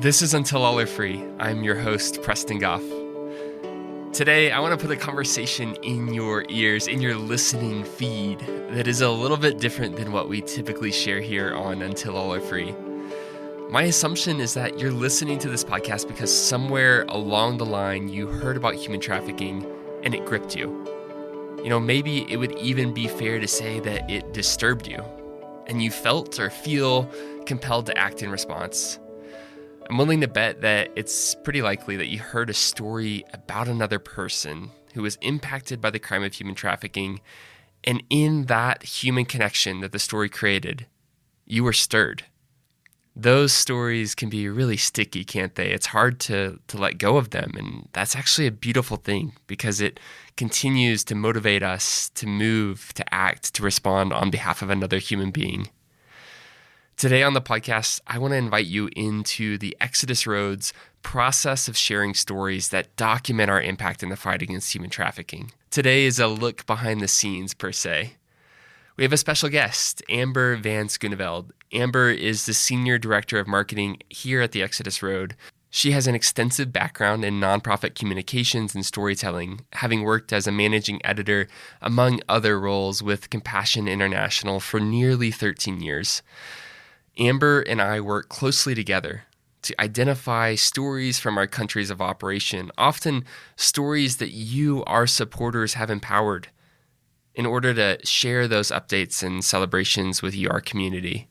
This is Until All Are Free. I'm your host, Preston Goff. Today, I want to put a conversation in your ears, in your listening feed, that is a little bit different than what we typically share here on Until All Are Free. My assumption is that you're listening to this podcast because somewhere along the line you heard about human trafficking and it gripped you. You know, maybe it would even be fair to say that it disturbed you and you felt or feel compelled to act in response. I'm willing to bet that it's pretty likely that you heard a story about another person who was impacted by the crime of human trafficking, and in that human connection that the story created, you were stirred. Those stories can be really sticky, can't they? It's hard to let go of them, and that's actually a beautiful thing because it continues to motivate us to move, to act, to respond on behalf of another human being. Today on the podcast, I want to invite you into the Exodus Road's process of sharing stories that document our impact in the fight against human trafficking. Today is a look behind the scenes, per se. We have a special guest, Amber Van Schooneveld. Amber is the Senior Director of Marketing here at the Exodus Road. She has an extensive background in nonprofit communications and storytelling, having worked as a managing editor, among other roles, with Compassion International for nearly 13 years. Amber and I work closely together to identify stories from our countries of operation, often stories that you, our supporters, have empowered in order to share those updates and celebrations with you, our community.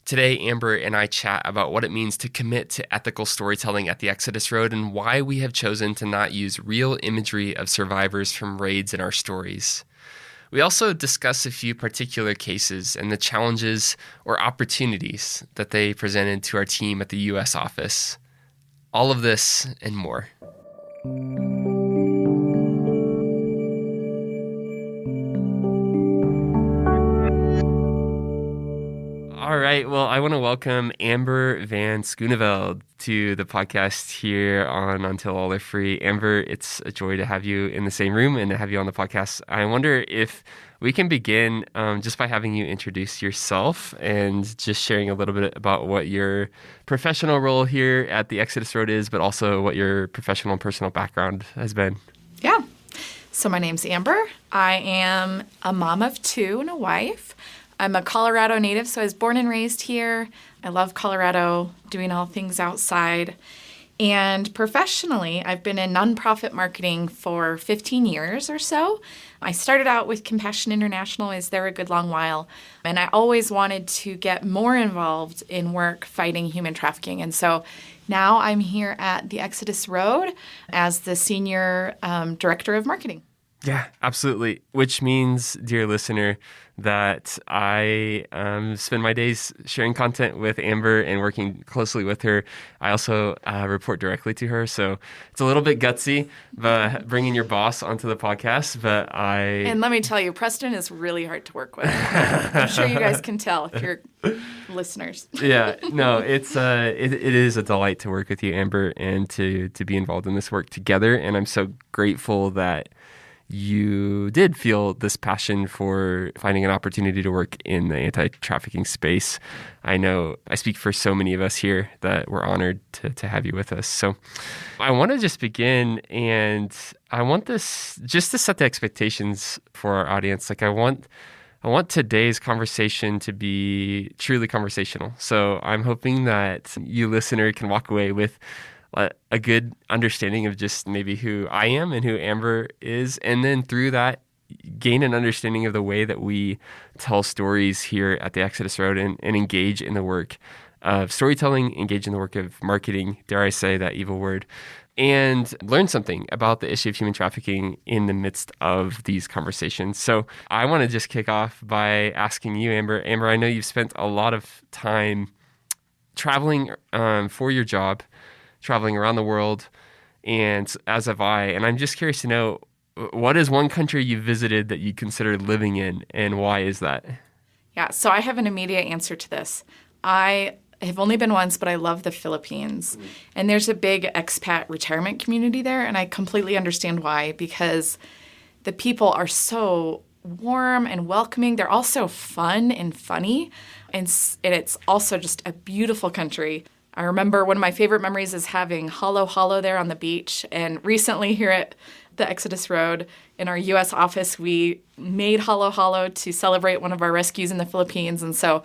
Today, Amber and I chat about what it means to commit to ethical storytelling at the Exodus Road and why we have chosen to not use real imagery of survivors from raids in our stories. We also discuss a few particular cases and the challenges or opportunities that they presented to our team at the U.S. office. All of this and more. All right. Well, I want to welcome Amber Van Schooneveld to the podcast here on Until All Are Free. Amber, it's a joy to have you in the same room and to have you on the podcast. I wonder if we can begin just by having you introduce yourself and just sharing a little bit about what your professional role here at the Exodus Road is, but also what your professional and personal background has been. Yeah. So my name's Amber. I am a mom of two and a wife. I'm a Colorado native, so I was born and raised here. I love Colorado, doing all things outside. And professionally, I've been in nonprofit marketing for 15 years or so. I started out with Compassion International. I was there a good long while. And I always wanted to get more involved in work fighting human trafficking. And so now I'm here at the Exodus Road as the Senior Director of Marketing. Yeah, absolutely. Which means, dear listener, that I spend my days sharing content with Amber and working closely with her. I also report directly to her, so it's a little bit gutsy, but bringing your boss onto the podcast. And let me tell you, Preston is really hard to work with. I'm sure you guys can tell if you're listeners. Yeah, no, it is a delight to work with you, Amber, and to be involved in this work together. And I'm so grateful that you did feel this passion for finding an opportunity to work in the anti-trafficking space. I know I speak for so many of us here that we're honored to have you with us. So I want to just begin, and I want this just to set the expectations for our audience. Like I want today's conversation to be truly conversational. So I'm hoping that you listener can walk away with a good understanding of just maybe who I am and who Amber is, and then through that, gain an understanding of the way that we tell stories here at the Exodus Road and engage in the work of storytelling, engage in the work of marketing, dare I say that evil word, and learn something about the issue of human trafficking in the midst of these conversations. So I want to just kick off by asking you, Amber. Amber, I know you've spent a lot of time traveling for your job, traveling around the world, and as have I. And I'm just curious to know, what is one country you visited that you consider living in, and why is that? Yeah, so I have an immediate answer to this. I have only been once, but I love the Philippines. Mm-hmm. And there's a big expat retirement community there, and I completely understand why, because the people are so warm and welcoming. They're also fun and funny, and it's also just a beautiful country. I remember one of my favorite memories is having Halo Halo there on the beach. And recently here at the Exodus Road in our U.S. office, we made Halo Halo to celebrate one of our rescues in the Philippines. And so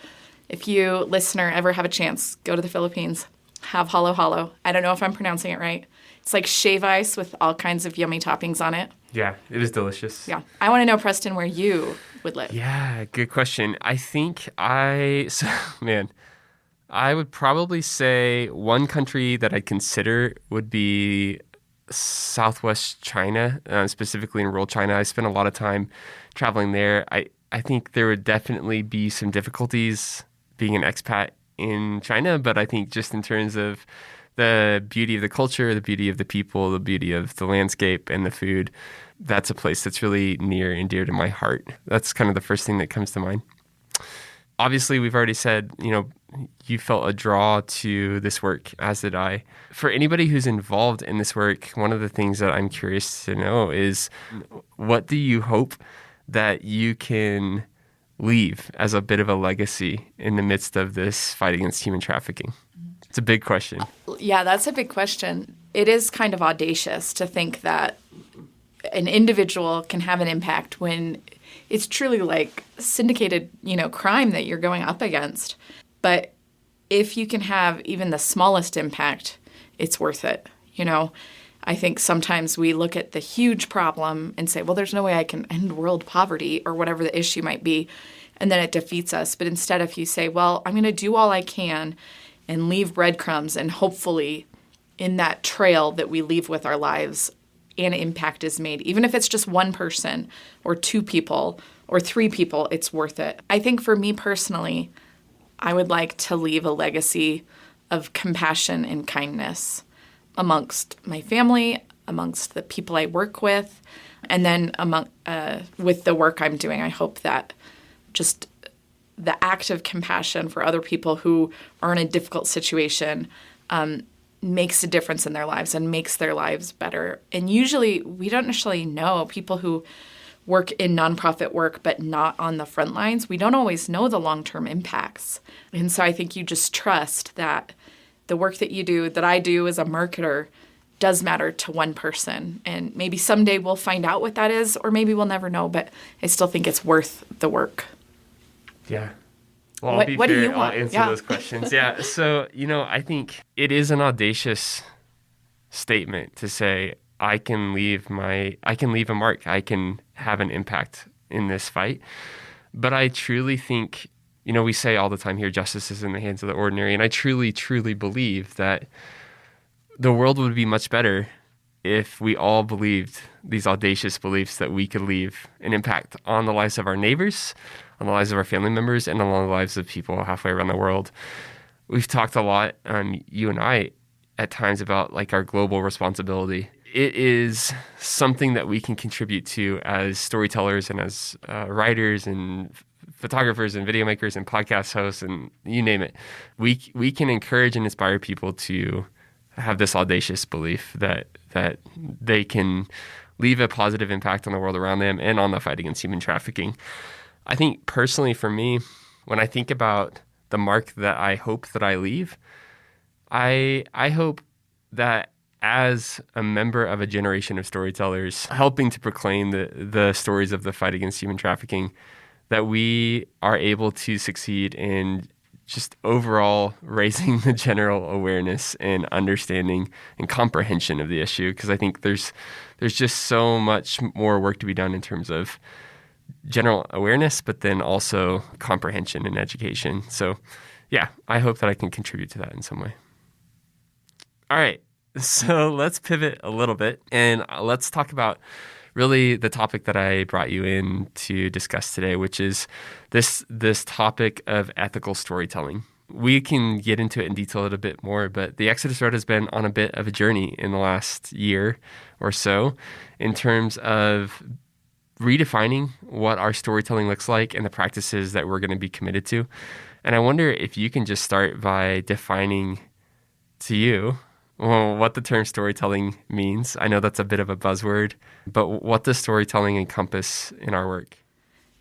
if you, listener, ever have a chance, go to the Philippines, have Halo Halo. I don't know if I'm pronouncing it right. It's like shave ice with all kinds of yummy toppings on it. Yeah, it is delicious. Yeah. I want to know, Preston, where you would live. Yeah, good question. I think I would probably say one country that I'd consider would be Southwest China, specifically in rural China. I spent a lot of time traveling there. I think there would definitely be some difficulties being an expat in China, but I think just in terms of the beauty of the culture, the beauty of the people, the beauty of the landscape and the food, that's a place that's really near and dear to my heart. That's kind of the first thing that comes to mind. Obviously, we've already said, you felt a draw to this work, as did I. For anybody who's involved in this work, one of the things that I'm curious to know is, what do you hope that you can leave as a bit of a legacy in the midst of this fight against human trafficking? It's a big question. Yeah, that's a big question. It is kind of audacious to think that an individual can have an impact when it's truly like syndicated, crime that you're going up against. But if you can have even the smallest impact, it's worth it. I think sometimes we look at the huge problem and say, well, there's no way I can end world poverty or whatever the issue might be. And then it defeats us. But instead, if you say, well, I'm going to do all I can and leave breadcrumbs, and hopefully in that trail that we leave with our lives, an impact is made. Even if it's just one person or two people or three people, it's worth it. I think for me personally, I would like to leave a legacy of compassion and kindness amongst my family, amongst the people I work with, and then with the work I'm doing. I hope that just the act of compassion for other people who are in a difficult situation makes a difference in their lives and makes their lives better. And usually we don't necessarily know people who work in nonprofit work but not on the front lines. We don't always know the long-term impacts. And so I think you just trust that the work that you do, that I do as a marketer, does matter to one person. And maybe someday we'll find out what that is, or maybe we'll never know, but I still think it's worth the work. Yeah. Well, I'll be what fair. do you want? I'll answer those questions. Yeah. So, I think it is an audacious statement to say, I can leave a mark. I can have an impact in this fight. But I truly think, we say all the time here, justice is in the hands of the ordinary. And I truly, truly believe that the world would be much better if we all believed these audacious beliefs that we could leave an impact on the lives of our neighbors, on the lives of our family members, and on the lives of people halfway around the world. We've talked a lot, you and I, at times about like our global responsibility. It is something that we can contribute to as storytellers and as writers and photographers and video makers and podcast hosts and you name it. We can encourage and inspire people to have this audacious belief that they can leave a positive impact on the world around them and on the fight against human trafficking. I think personally for me, when I think about the mark that I hope that I leave, I hope that as a member of a generation of storytellers helping to proclaim the stories of the fight against human trafficking, that we are able to succeed in just overall raising the general awareness and understanding and comprehension of the issue. Because I think there's just so much more work to be done in terms of general awareness, but then also comprehension and education. So yeah, I hope that I can contribute to that in some way. All right, so let's pivot a little bit and let's talk about really the topic that I brought you in to discuss today, which is this topic of ethical storytelling. We can get into it in detail a bit more, but the Exodus Road has been on a bit of a journey in the last year or so in terms of redefining what our storytelling looks like and the practices that we're going to be committed to. And I wonder if you can just start by defining to you what the term storytelling means. I know that's a bit of a buzzword, but what does storytelling encompass in our work?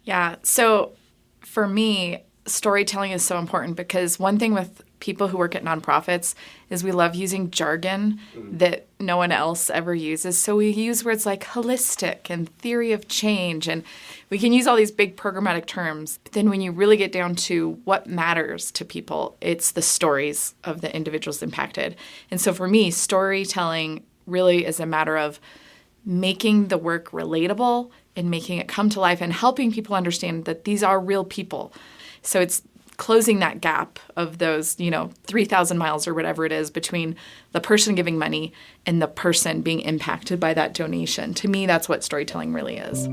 Yeah, so for me, storytelling is so important because one thing with people who work at nonprofits is we love using jargon that no one else ever uses. So we use words like holistic and theory of change, and we can use all these big programmatic terms. But then when you really get down to what matters to people, it's the stories of the individuals impacted. And so for me, storytelling really is a matter of making the work relatable and making it come to life and helping people understand that these are real people. So it's closing that gap of those, 3,000 miles or whatever it is between the person giving money and the person being impacted by that donation. To me, that's what storytelling really is.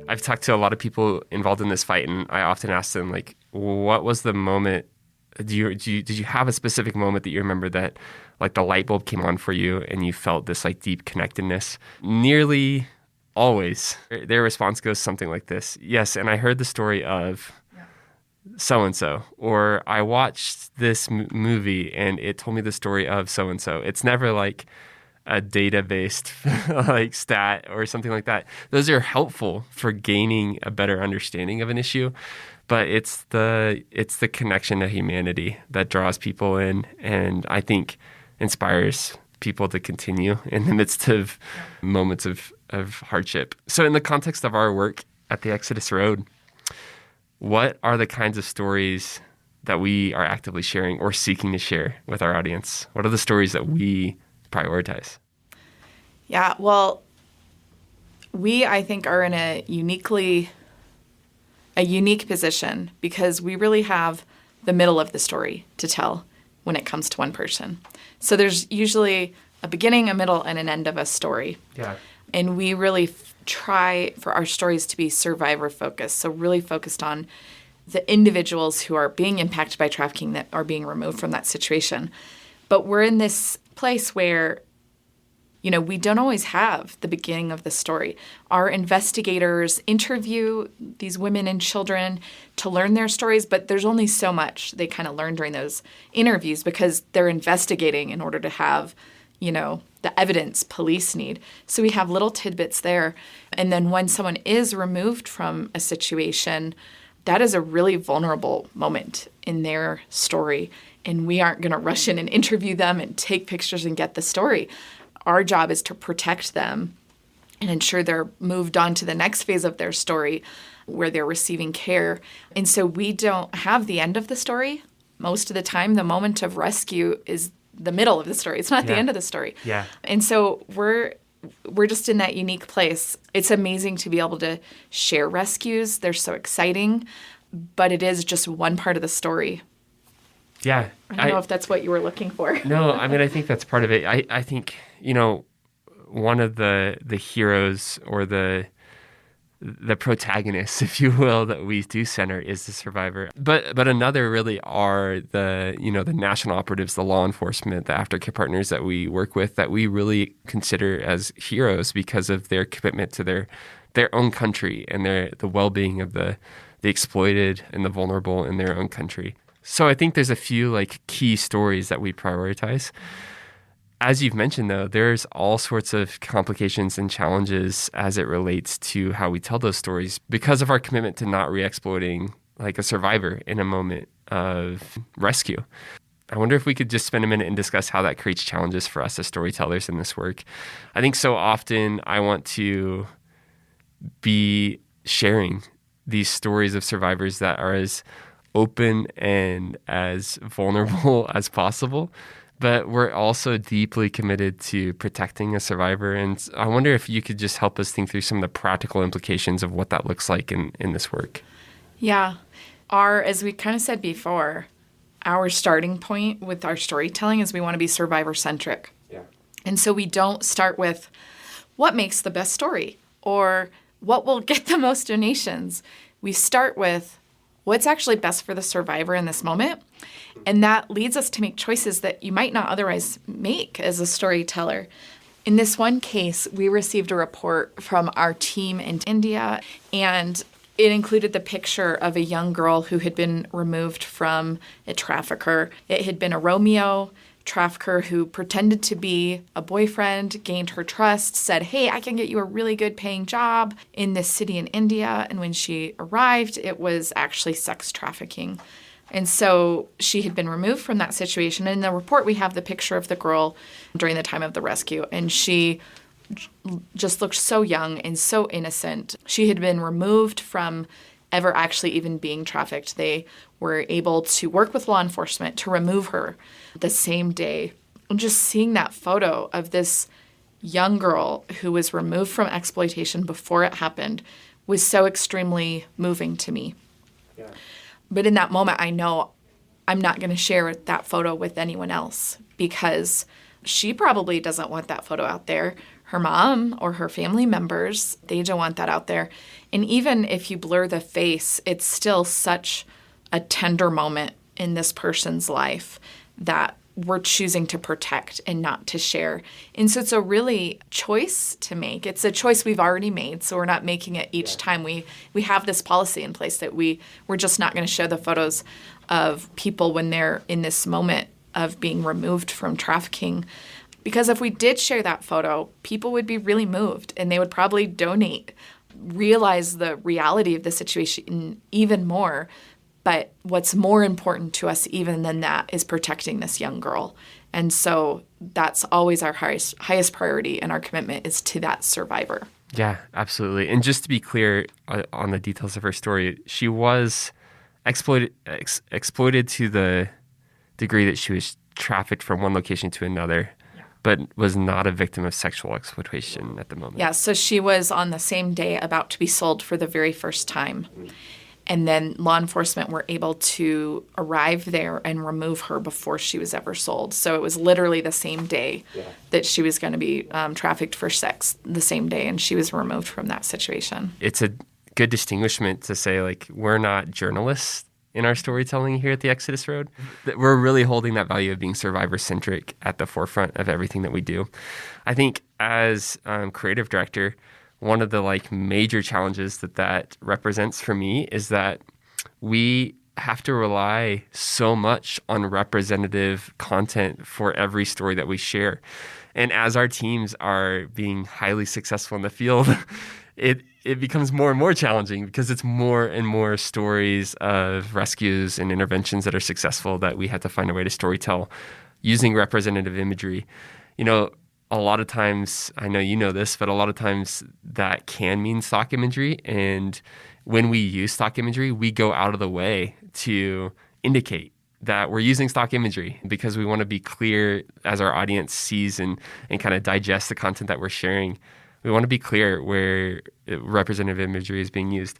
I've talked to a lot of people involved in this fight, and I often ask them, like, what was the moment? Did you have a specific moment that you remember that, like, the light bulb came on for you and you felt this, like, deep connectedness? Nearly always, their response goes something like this: yes, and I heard the story of so-and-so, or I watched this movie and it told me the story of so-and-so. It's never like a data-based like stat or something like that. Those are helpful for gaining a better understanding of an issue, but it's the connection to humanity that draws people in, and I think inspires people to continue in the midst of moments of hardship. So in the context of our work at the Exodus Road, what are the kinds of stories that we are actively sharing or seeking to share with our audience? What are the stories that we prioritize? Yeah, well, we, I think, are in a unique position because we really have the middle of the story to tell when it comes to one person. So there's usually a beginning, a middle, and an end of a story. Yeah. And we really try for our stories to be survivor focused, so really focused on the individuals who are being impacted by trafficking that are being removed from that situation. But we're in this place where, we don't always have the beginning of the story. Our investigators interview these women and children to learn their stories, but there's only so much they kind of learn during those interviews because they're investigating in order to have, the evidence police need. So we have little tidbits there. And then when someone is removed from a situation, that is a really vulnerable moment in their story. And we aren't going to rush in and interview them and take pictures and get the story. Our job is to protect them and ensure they're moved on to the next phase of their story where they're receiving care. And so we don't have the end of the story. Most of the time, the moment of rescue is the middle of the story. It's not the end of the story. Yeah. And so we're just in that unique place. It's amazing to be able to share rescues. They're so exciting, but it is just one part of the story. Yeah. I don't know if that's what you were looking for. No, I mean, I think that's part of it. I think, one of the heroes or the protagonists, if you will, that we do center is the survivor. But another really are the national operatives, the law enforcement, the aftercare partners that we work with that we really consider as heroes because of their commitment to their own country and the well-being of the exploited and the vulnerable in their own country. So I think there's a few key stories that we prioritize. As you've mentioned, though, there's all sorts of complications and challenges as it relates to how we tell those stories because of our commitment to not re-exploiting a survivor in a moment of rescue. I wonder if we could just spend a minute and discuss how that creates challenges for us as storytellers in this work. I think so often I want to be sharing these stories of survivors that are as open and as vulnerable as possible. But we're also deeply committed to protecting a survivor. And I wonder if you could just help us think through some of the practical implications of what that looks like in this work. Yeah. As we kind of said before, our starting point with our storytelling is we want to be survivor-centric. Yeah. And so we don't start with what makes the best story or what will get the most donations. We start with what's actually best for the survivor in this moment. And that leads us to make choices that you might not otherwise make as a storyteller. In this one case, we received a report from our team in India, and it included the picture of a young girl who had been removed from a trafficker. It had been a Romeo trafficker who pretended to be a boyfriend, gained her trust, said, hey, I can get you a really good paying job in this city in India. And when she arrived, it was actually sex trafficking. And so she had been removed from that situation. In the report, we have the picture of the girl during the time of the rescue. And she just looked so young and so innocent. She had been removed from ever actually even being trafficked. They were able to work with law enforcement to remove her the same day. And just seeing that photo of this young girl who was removed from exploitation before it happened was so extremely moving to me. Yeah. But in that moment, I know I'm not going to share that photo with anyone else because she probably doesn't want that photo out there. Her mom or her family members, they don't want that out there. And even if you blur the face, it's still such a tender moment in this person's life that we're choosing to protect and not to share. And so it's a really choice to make. It's a choice we've already made, so we're not making it each time. We have this policy in place that we're just not going to show the photos of people when they're in this moment of being removed from trafficking. Because if we did share that photo, people would be really moved and they would probably donate, realize the reality of the situation even more. But what's more important to us even than that is protecting this young girl. And so that's always our highest priority, and our commitment is to that survivor. Yeah, absolutely. And just to be clear on the details of her story, she was exploited to the degree that she was trafficked from one location to another, but was not a victim of sexual exploitation at the moment. Yeah, so she was on the same day about to be sold for the very first time. And then law enforcement were able to arrive there and remove her before she was ever sold. So it was literally the same day that she was going to be trafficked for sex, the same day, and she was removed from that situation. It's a good distinguishment to say, like, we're not journalists in our storytelling here at the Exodus Road. That we're really holding that value of being survivor-centric at the forefront of everything that we do. I think as creative director, one of the major challenges that represents for me is that we have to rely so much on representative content for every story that we share. And as our teams are being highly successful in the field, it becomes more and more challenging because it's more and more stories of rescues and interventions that are successful that we have to find a way to storytell using representative imagery. You know, a lot of times, I know you know this, but a lot of times that can mean stock imagery. And when we use stock imagery, we go out of the way to indicate that we're using stock imagery because we want to be clear as our audience sees and kind of digest the content that we're sharing. We want to be clear where representative imagery is being used.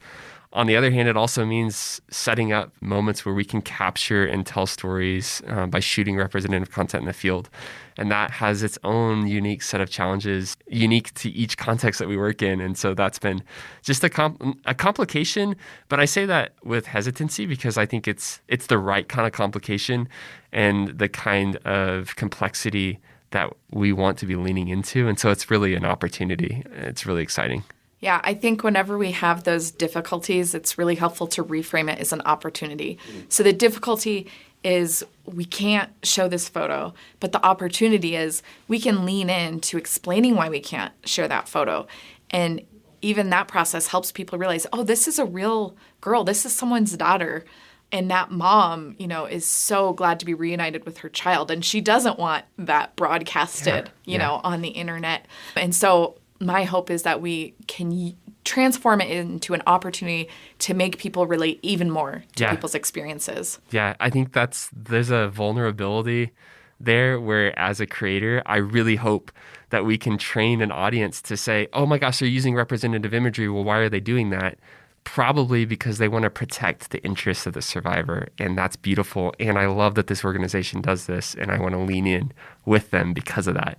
On the other hand, it also means setting up moments where we can capture and tell stories by shooting representative content in the field. And that has its own unique set of challenges, unique to each context that we work in. And so that's been just a complication. But I say that with hesitancy because I think it's the right kind of complication and the kind of complexity that we want to be leaning into. And so it's really an opportunity. It's really exciting. Yeah, I think whenever we have those difficulties, it's really helpful to reframe it as an opportunity. So the difficulty is we can't show this photo, but the opportunity is we can lean in to explaining why we can't share that photo. And even that process helps people realize, oh, this is a real girl. This is someone's daughter. And that mom, is so glad to be reunited with her child. And she doesn't want that broadcasted, on the internet. And so my hope is that we can transform it into an opportunity to make people relate even more to people's experiences. Yeah, I think there's a vulnerability there where as a creator, I really hope that we can train an audience to say, oh my gosh, they're using representative imagery. Well, why are they doing that? Probably because they want to protect the interests of the survivor. And that's beautiful. And I love that this organization does this. And I want to lean in with them because of that.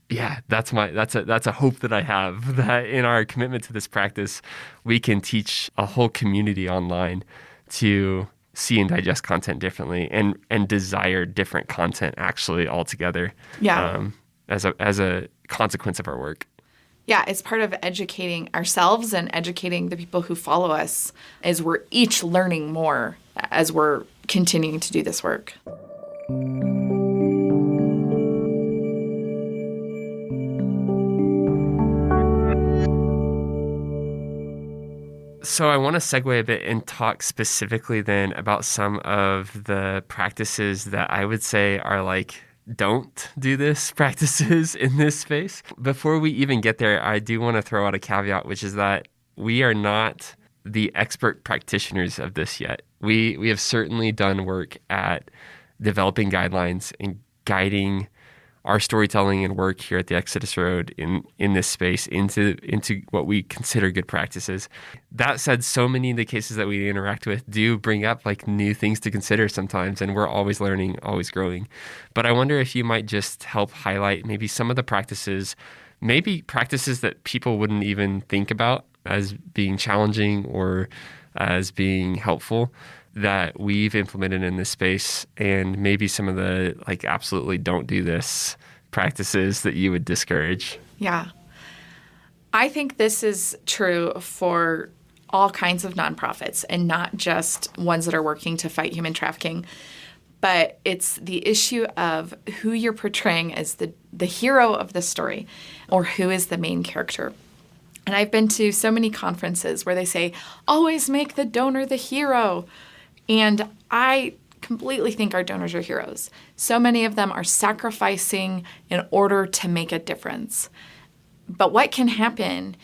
Yeah, that's a hope that I have, that in our commitment to this practice, we can teach a whole community online to see and digest content differently and desire different content actually altogether. Yeah. As a consequence of our work. Yeah, it's part of educating ourselves and educating the people who follow us as we're each learning more as we're continuing to do this work. So I want to segue a bit and talk specifically then about some of the practices that I would say are like, don't do this practices in this space. Before we even get there, I do want to throw out a caveat, which is that we are not the expert practitioners of this yet. We have certainly done work at developing guidelines and guiding our storytelling and work here at the Exodus Road in this space into what we consider good practices. That said, so many of the cases that we interact with do bring up like new things to consider sometimes, and we're always learning, always growing. But I wonder if you might just help highlight maybe some of the practices, maybe practices that people wouldn't even think about as being challenging or as being helpful that we've implemented in this space, and maybe some of the like absolutely don't do this practices that you would discourage. Yeah. I think this is true for all kinds of nonprofits and not just ones that are working to fight human trafficking. But it's the issue of who you're portraying as the hero of the story, or who is the main character. And I've been to so many conferences where they say, always make the donor the hero. And I completely think our donors are heroes. So many of them are sacrificing in order to make a difference. But what can happen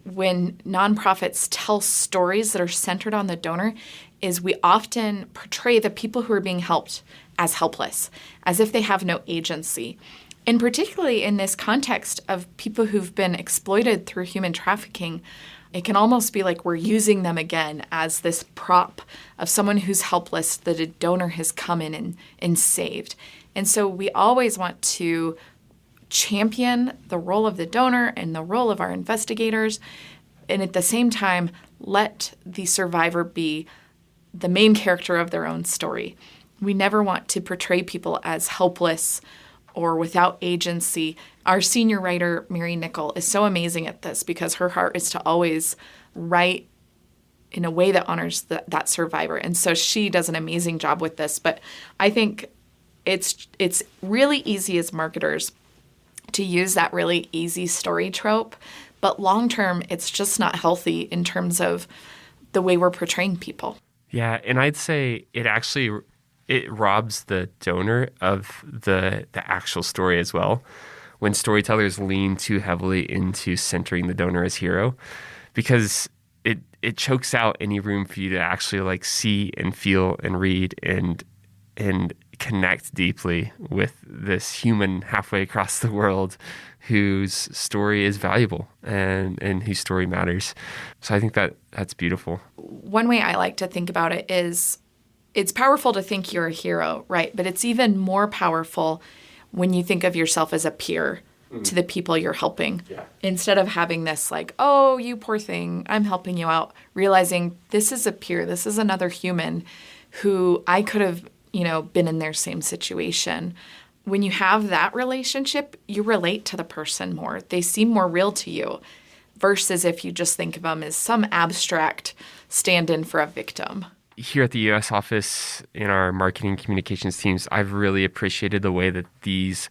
when nonprofits tell stories that are centered on the donor is we often portray the people who are being helped as helpless, as if they have no agency. And particularly in this context of people who've been exploited through human trafficking, it can almost be like we're using them again as this prop of someone who's helpless that a donor has come in and saved. And so we always want to champion the role of the donor and the role of our investigators, and at the same time, let the survivor be the main character of their own story. We never want to portray people as helpless or without agency. Our senior writer, Mary Nickel, is so amazing at this because her heart is to always write in a way that honors that survivor. And so she does an amazing job with this. But I think it's really easy as marketers to use that really easy story trope. But long term, it's just not healthy in terms of the way we're portraying people. Yeah, and I'd say it robs the donor of the actual story as well when storytellers lean too heavily into centering the donor as hero, because it chokes out any room for you to actually like see and feel and read and connect deeply with this human halfway across the world whose story is valuable and whose story matters. So I think that's beautiful. One way I like to think about it is it's powerful to think you're a hero, right? But it's even more powerful when you think of yourself as a peer to the people you're helping. Yeah. Instead of having this like, oh, you poor thing, I'm helping you out, realizing this is a peer, this is another human who I could have, been in their same situation. When you have that relationship, you relate to the person more. They seem more real to you versus if you just think of them as some abstract stand-in for a victim. Here at the U.S. office in our marketing communications teams, I've really appreciated the way that these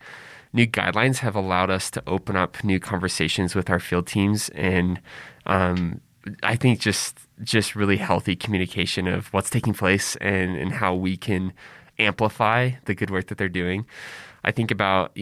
new guidelines have allowed us to open up new conversations with our field teams, and I think just really healthy communication of what's taking place and how we can amplify the good work that they're doing. I think about,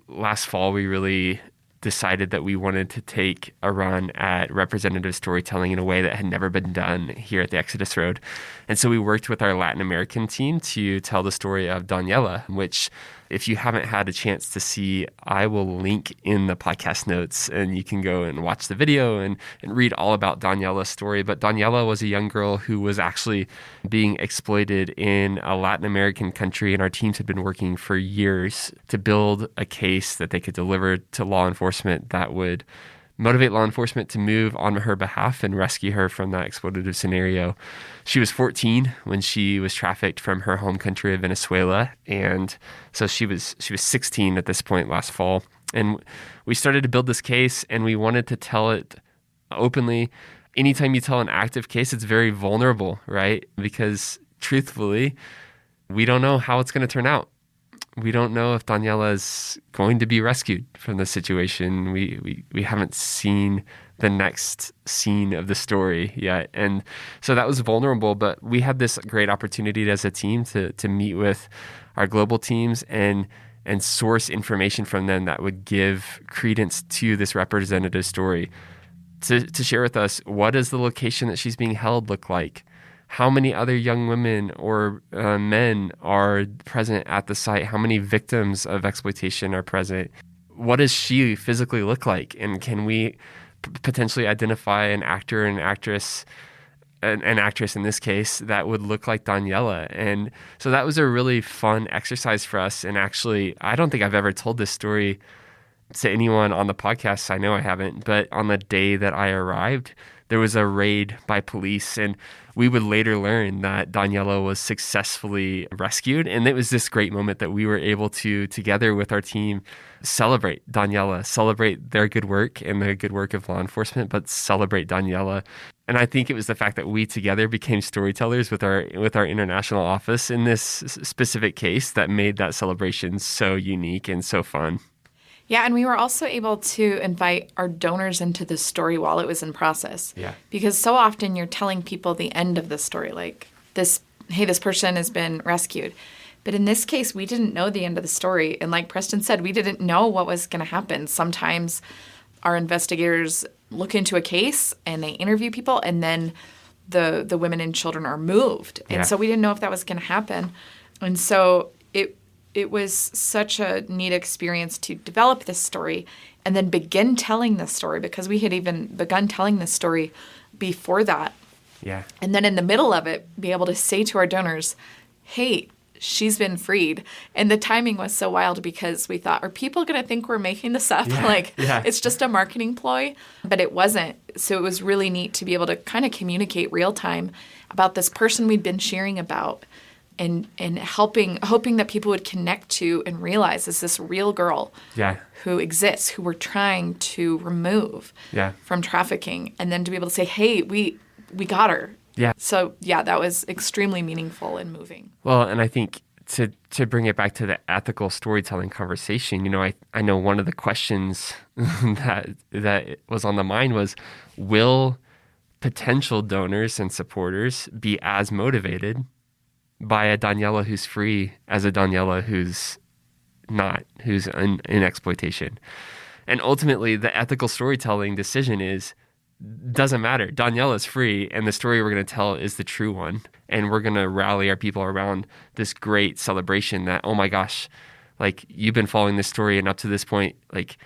last fall we really decided that we wanted to take a run at representative storytelling in a way that had never been done here at the Exodus Road. And so we worked with our Latin American team to tell the story of Daniela, which if you haven't had a chance to see, I will link in the podcast notes and you can go and watch the video and read all about Daniela's story. But Daniela was a young girl who was actually being exploited in a Latin American country, and our teams had been working for years to build a case that they could deliver to law enforcement that would motivate law enforcement to move on her behalf and rescue her from that exploitative scenario. She was 14 when she was trafficked from her home country of Venezuela, and so she was 16 at this point last fall. And we started to build this case, and we wanted to tell it openly. Anytime you tell an active case, it's very vulnerable, right? Because truthfully, we don't know how it's going to turn out. We don't know if Daniela is going to be rescued from this situation. We haven't seen the next scene of the story yet. And so that was vulnerable, but we had this great opportunity as a team to meet with our global teams and source information from them that would give credence to this representative story. To share with us, what does the location that she's being held look like? How many other young women or men are present at the site? How many victims of exploitation are present? What does she physically look like? And can we potentially identify an actor and actress, an actress in this case, that would look like Daniela? And so that was a really fun exercise for us. And actually, I don't think I've ever told this story to anyone on the podcast. I know I haven't, but on the day that I arrived, there was a raid by police, and we would later learn that Daniela was successfully rescued. And it was this great moment that we were able to, together with our team, celebrate Daniela, celebrate their good work and the good work of law enforcement, but celebrate Daniela. And I think it was the fact that we together became storytellers with our international office in this specific case that made that celebration so unique and so fun. Yeah, and we were also able to invite our donors into the story while it was in process. Yeah. Because so often you're telling people the end of the story, like this person has been rescued. But in this case, we didn't know the end of the story. And like Preston said, we didn't know what was going to happen. Sometimes our investigators look into a case and they interview people, and then the women and children are moved. And so we didn't know if that was going to happen. And so it was such a neat experience to develop this story and then begin telling this story, because we had even begun telling this story before that. Yeah. And then in the middle of it, be able to say to our donors, hey, she's been freed. And the timing was so wild because we thought, are people going to think we're making this up? It's just a marketing ploy. But it wasn't. So it was really neat to be able to kind of communicate real time about this person we'd been sharing about, and hoping that people would connect to and realize, is this real girl who exists, who we're trying to remove from trafficking, and then to be able to say, hey, we got her. Yeah. So, that was extremely meaningful and moving. Well, and I think to bring it back to the ethical storytelling conversation, I know one of the questions that was on the mind was, will potential donors and supporters be as motivated by a Daniela who's free as a Daniela who's not, who's in exploitation? And ultimately, the ethical storytelling decision doesn't matter. Daniela's free, and the story we're going to tell is the true one. And we're going to rally our people around this great celebration that, oh my gosh, like, you've been following this story, and up to this point, like,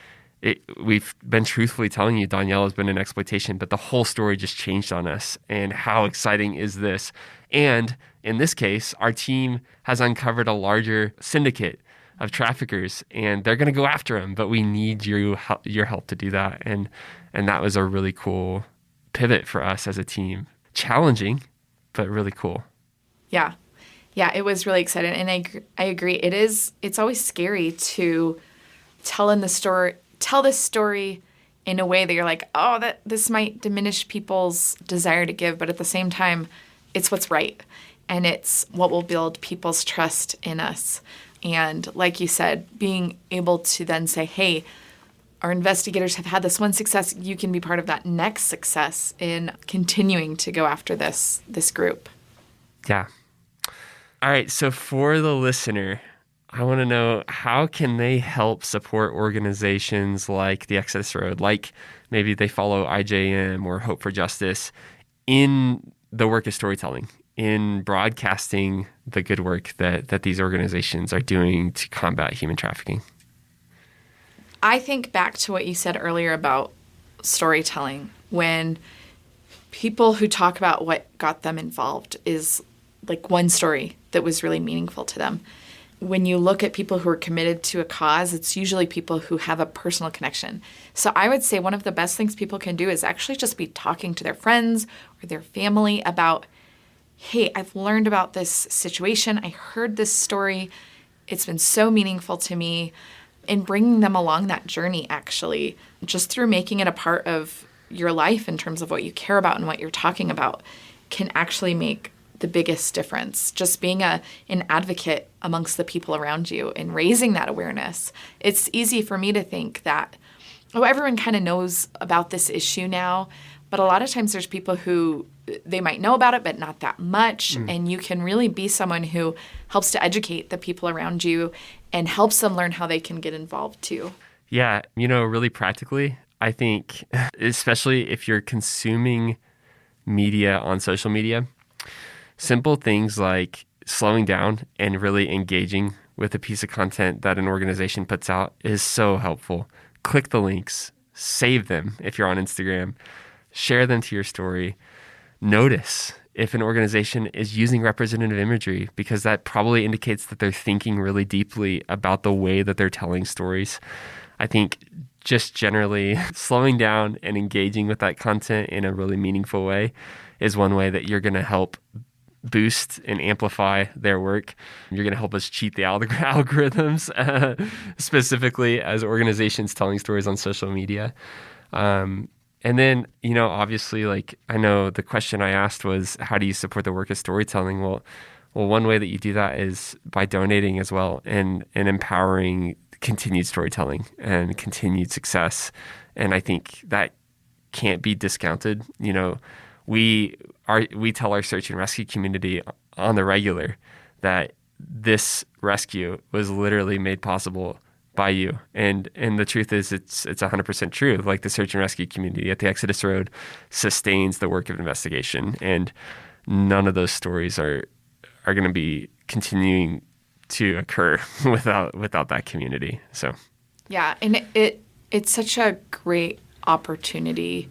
we've been truthfully telling you Daniela's been in exploitation, but the whole story just changed on us. And how exciting is this? And in this case, our team has uncovered a larger syndicate of traffickers, and they're going to go after them, but we need your help to do that. And that was a really cool pivot for us as a team. Challenging, but really cool. Yeah, it was really exciting. And I agree. It's always scary to tell this story in a way that you're like, oh, that this might diminish people's desire to give, but at the same time, it's what's right. And it's what will build people's trust in us. And like you said, being able to then say, hey, our investigators have had this one success, you can be part of that next success in continuing to go after this group. Yeah. All right. So for the listener, I want to know, how can they help support organizations like the Exodus Road, like maybe they follow IJM or Hope for Justice, in the work of storytelling, in broadcasting the good work that these organizations are doing to combat human trafficking? I think back to what you said earlier about storytelling, when people who talk about what got them involved is like one story that was really meaningful to them. When you look at people who are committed to a cause, it's usually people who have a personal connection. So I would say one of the best things people can do is actually just be talking to their friends or their family about, hey, I've learned about this situation. I heard this story. It's been so meaningful to me. And bringing them along that journey, actually, just through making it a part of your life in terms of what you care about and what you're talking about, can actually make the biggest difference. Just being an advocate amongst the people around you and raising that awareness. It's easy for me to think that everyone kind of knows about this issue now, but a lot of times there's people who they might know about it, but not that much. And you can really be someone who helps to educate the people around you and helps them learn how they can get involved too. Yeah, really practically, I think, especially if you're consuming media on social media, simple things like slowing down and really engaging with a piece of content that an organization puts out is so helpful. Click the links, save them if you're on Instagram, share them to your story. Notice if an organization is using representative imagery, because that probably indicates that they're thinking really deeply about the way that they're telling stories. I think just generally slowing down and engaging with that content in a really meaningful way is one way that you're going to help boost and amplify their work. You're going to help us cheat the algorithms, specifically as organizations telling stories on social media. And then, obviously, I know the question I asked was, how do you support the work of storytelling? Well, one way that you do that is by donating as well and empowering continued storytelling and continued success. And I think that can't be discounted. We tell our search and rescue community on the regular that this rescue was literally made possible by you. And the truth is it's 100% true. Like, the search and rescue community at the Exodus Road sustains the work of investigation, and none of those stories are going to be continuing to occur without that community. So yeah, and it's such a great opportunity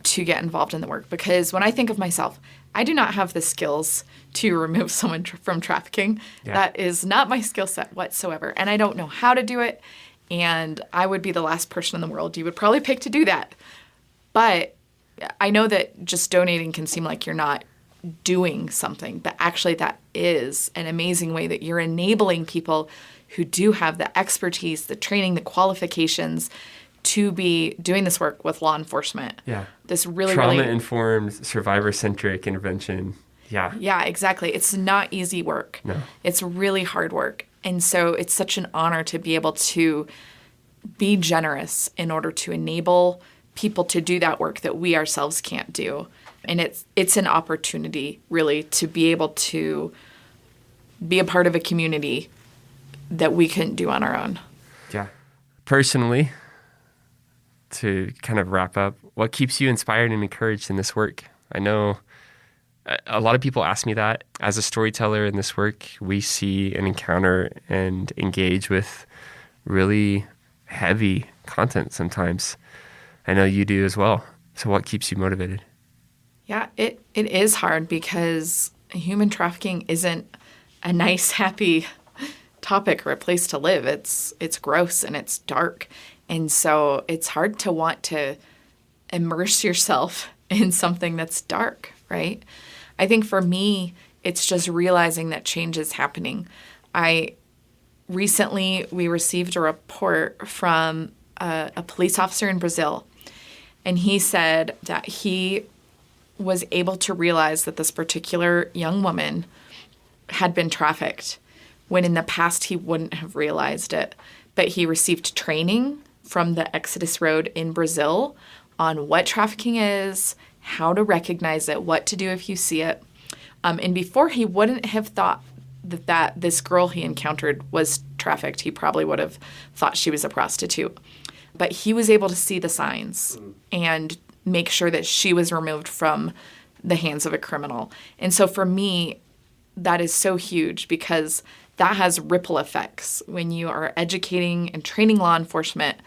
to get involved in the work, because when I think of myself, I do not have the skills to remove someone from trafficking. Yeah. That is not my skill set whatsoever. And I don't know how to do it. And I would be the last person in the world you would probably pick to do that. But I know that just donating can seem like you're not doing something, but actually that is an amazing way that you're enabling people who do have the expertise, the training, the qualifications to be doing this work with law enforcement. Yeah. This really trauma-informed, survivor-centric intervention. Yeah. Yeah, exactly. It's not easy work. No. It's really hard work. And so it's such an honor to be able to be generous in order to enable people to do that work that we ourselves can't do. And it's an opportunity, really, to be able to be a part of a community that we couldn't do on our own. Yeah. Personally, to kind of wrap up, what keeps you inspired and encouraged in this work? I know a lot of people ask me that. As a storyteller in this work, we see and encounter and engage with really heavy content sometimes. I know you do as well. So what keeps you motivated? Yeah, it is hard, because human trafficking isn't a nice, happy topic or a place to live. It's gross and it's dark. And so it's hard to want to immerse yourself in something that's dark, right? I think for me, it's just realizing that change is happening. Recently, we received a report from a police officer in Brazil, and he said that he was able to realize that this particular young woman had been trafficked, when in the past he wouldn't have realized it. But he received training from the Exodus Road in Brazil on what trafficking is, how to recognize it, what to do if you see it. And before, he wouldn't have thought that this girl he encountered was trafficked. He probably would have thought she was a prostitute. But he was able to see the signs and make sure that she was removed from the hands of a criminal. And so for me, that is so huge, because that has ripple effects. When you are educating and training law enforcement,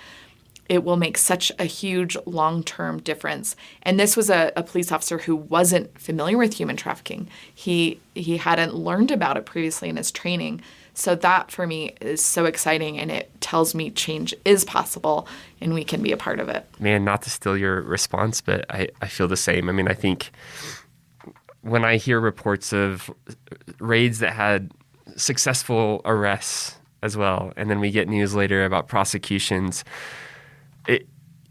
it will make such a huge long-term difference. And this was a police officer who wasn't familiar with human trafficking. He hadn't learned about it previously in his training. So that, for me, is so exciting, and it tells me change is possible and we can be a part of it. Man, not to steal your response, but I feel the same. I mean, I think when I hear reports of raids that had successful arrests as well, and then we get news later about prosecutions,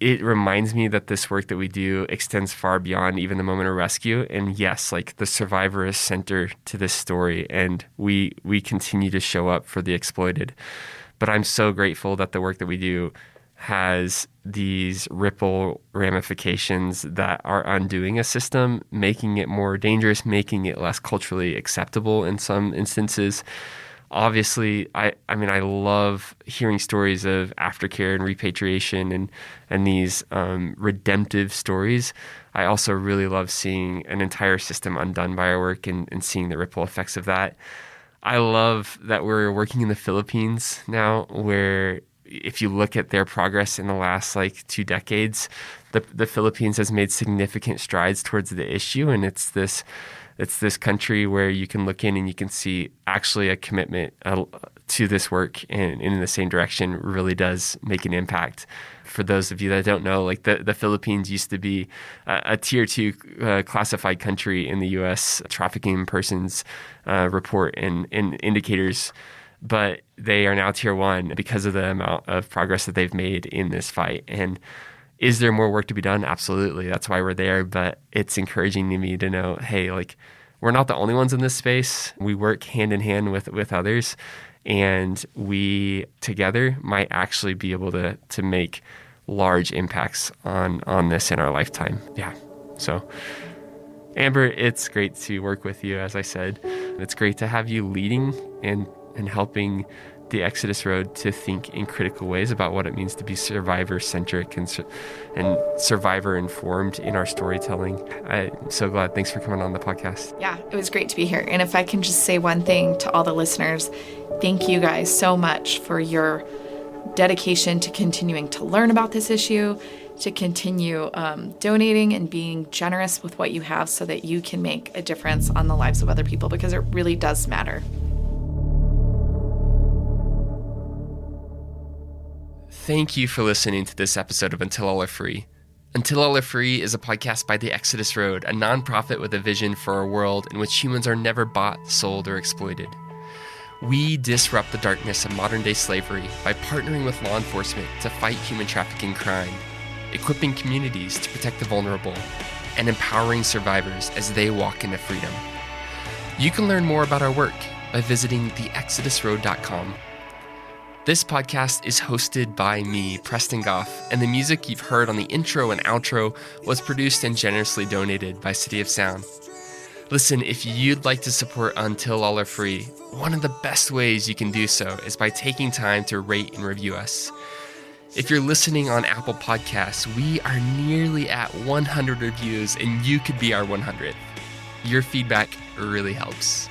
it reminds me that this work that we do extends far beyond even the moment of rescue. And yes, like, the survivor is center to this story, and we continue to show up for the exploited. But I'm so grateful that the work that we do has these ripple ramifications that are undoing a system, making it more dangerous, making it less culturally acceptable in some instances. Obviously, I love hearing stories of aftercare and repatriation and these redemptive stories. I also really love seeing an entire system undone by our work and seeing the ripple effects of that. I love that we're working in the Philippines now, where if you look at their progress in the last 2 decades, the Philippines has made significant strides towards the issue, and it's this country where you can look in and you can see actually a commitment to this work and in the same direction really does make an impact. For those of you that don't know, the Philippines used to be a tier 2 classified country in the U.S. trafficking persons report and indicators, but they are now tier 1 because of the amount of progress that they've made in this fight. And is there more work to be done? Absolutely. That's why we're there. But it's encouraging to me to know, hey, we're not the only ones in this space. We work hand in hand with others, and we together might actually be able to make large impacts on this in our lifetime. Yeah. So, Amber, it's great to work with you, as I said. It's great to have you leading and helping the Exodus Road to think in critical ways about what it means to be survivor-centric and survivor-informed in our storytelling. I'm so glad. Thanks for coming on the podcast. Yeah, it was great to be here. And if I can just say one thing to all the listeners, thank you guys so much for your dedication to continuing to learn about this issue, to continue donating and being generous with what you have so that you can make a difference on the lives of other people, because it really does matter. Thank you for listening to this episode of Until All Are Free. Until All Are Free is a podcast by the Exodus Road, a nonprofit with a vision for a world in which humans are never bought, sold, or exploited. We disrupt the darkness of modern-day slavery by partnering with law enforcement to fight human trafficking crime, equipping communities to protect the vulnerable, and empowering survivors as they walk into freedom. You can learn more about our work by visiting theexodusroad.com. This podcast is hosted by me, Preston Goff, and the music you've heard on the intro and outro was produced and generously donated by City of Sound. Listen, if you'd like to support Until All Are Free, one of the best ways you can do so is by taking time to rate and review us. If you're listening on Apple Podcasts, we are nearly at 100 reviews, and you could be our 100th. Your feedback really helps.